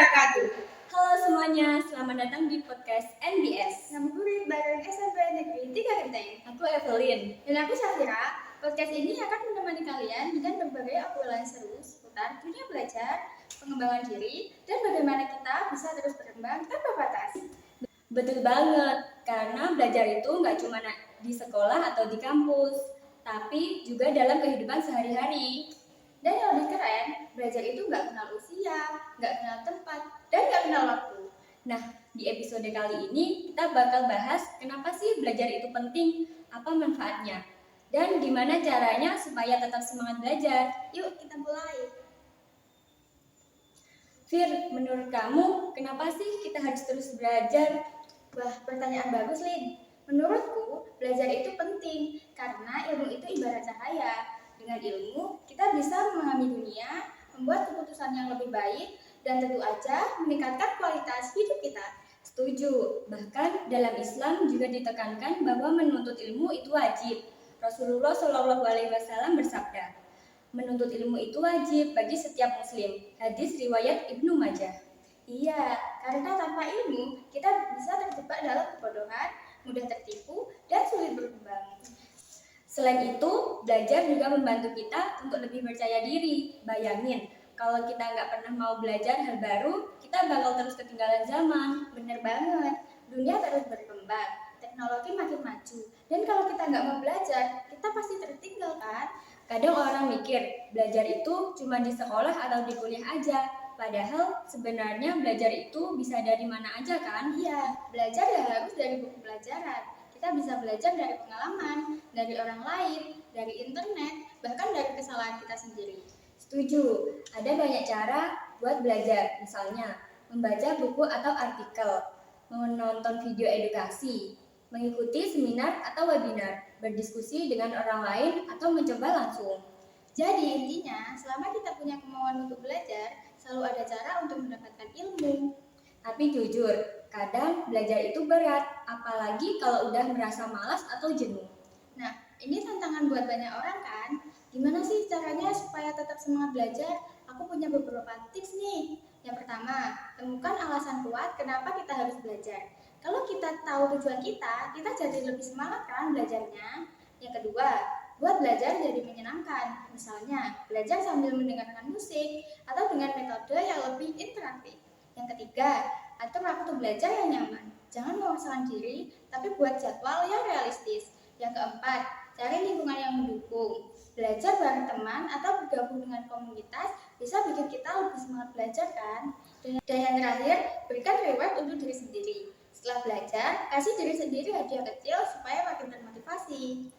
wabarakatuh. Halo semuanya, selamat datang di podcast NBS. Nama murid bareng SMP Negeri 3 Genteng. Aku Evelyn. Dan aku Safira. Podcast ini akan menemani kalian dengan berbagai obrolan seru seputar dunia belajar, pengembangan diri, dan bagaimana kita bisa terus berkembang tanpa batas. Betul banget, karena belajar itu nggak cuma di sekolah atau di kampus, tapi juga dalam kehidupan sehari-hari. Dan yang lebih keren, belajar itu nggak kenal usia, nggak kenal tempat, dan nggak kenal waktu. Nah, di episode kali ini kita bakal bahas kenapa sih belajar itu penting, apa manfaatnya, dan gimana caranya supaya tetap semangat belajar. Yuk kita mulai. Fir, menurut kamu kenapa sih kita harus terus belajar? Wah, pertanyaan bagus, Lin. Menurutku, belajar itu penting karena ilmu itu ibarat cahaya. Dengan ilmu, kita bisa memahami dunia, membuat keputusan yang lebih baik, dan tentu aja meningkatkan kualitas hidup kita. Setuju, bahkan dalam Islam juga ditekankan bahwa menuntut ilmu itu wajib. Rasulullah Shallallahu Alaihi Wasallam bersabda, menuntut ilmu itu wajib bagi setiap muslim. Hadis riwayat Ibnu Majah. Iya, karena tanpa ilmu, kita bisa terjebak dalam kebodohan, mudah tertipu, dan sulit berkembang. Selain itu, belajar juga membantu kita untuk lebih percaya diri. Bayangin, kalau kita nggak pernah mau belajar hal baru, kita bakal terus ketinggalan zaman. Bener banget, dunia terus berkembang, teknologi makin maju, dan kalau kita nggak mau belajar, kita pasti tertinggal kan? Kadang orang mikir, belajar itu cuma di sekolah atau di kuliah aja. Padahal sebenarnya belajar itu bisa dari mana aja kan? Iya, belajar ya harus dari buku pelajaran. Kita bisa belajar dari pengalaman, dari orang lain, dari internet, bahkan dari kesalahan kita sendiri. Setuju, ada banyak cara buat belajar, misalnya membaca buku atau artikel, menonton video edukasi, mengikuti seminar atau webinar, berdiskusi dengan orang lain atau mencoba langsung. Jadi intinya, selama kita punya kemauan untuk belajar, selalu ada cara untuk mendapatkan ilmu. Tapi jujur, kadang belajar itu berat, apalagi kalau udah merasa malas atau jenuh. Nah, ini tantangan buat banyak orang kan? Gimana sih caranya supaya tetap semangat belajar? Aku punya beberapa tips nih. Yang pertama, temukan alasan kuat kenapa kita harus belajar. Kalau kita tahu tujuan kita jadi lebih semangat kan belajarnya. Yang kedua, buat belajar jadi menyenangkan. Misalnya, belajar sambil mendengarkan musik atau dengan metode yang lebih interaktif. Yang ketiga, atur waktu belajar yang nyaman. Jangan memaksakan diri, tapi buat jadwal yang realistis. Yang keempat, cari lingkungan yang mendukung. Belajar bareng teman atau bergabung dengan komunitas bisa bikin kita lebih semangat belajar kan? Dan yang terakhir, berikan reward untuk diri sendiri. Setelah belajar, kasih diri sendiri hadiah kecil supaya makin termotivasi.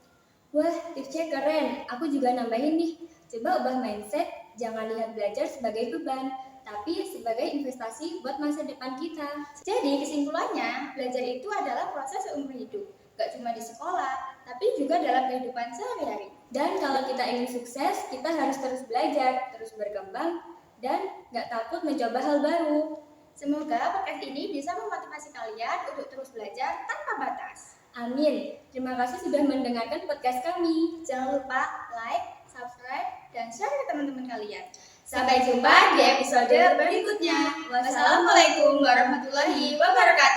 Wah, tipsnya keren. Aku juga nambahin nih. Coba ubah mindset, jangan lihat belajar sebagai beban, tapi sebagai investasi buat masa depan kita. Jadi kesimpulannya, belajar itu adalah proses seumur hidup. Gak cuma di sekolah, tapi juga dalam kehidupan sehari-hari. Dan kalau kita ingin sukses, kita harus terus belajar, terus berkembang, dan gak takut mencoba hal baru. Semoga podcast ini bisa memotivasi kalian untuk terus belajar tanpa batas. Amin. Terima kasih sudah mendengarkan podcast kami. Jangan lupa like, subscribe, dan share ke teman-teman kalian. Sampai jumpa di episode berikutnya. Wassalamualaikum warahmatullahi wabarakatuh.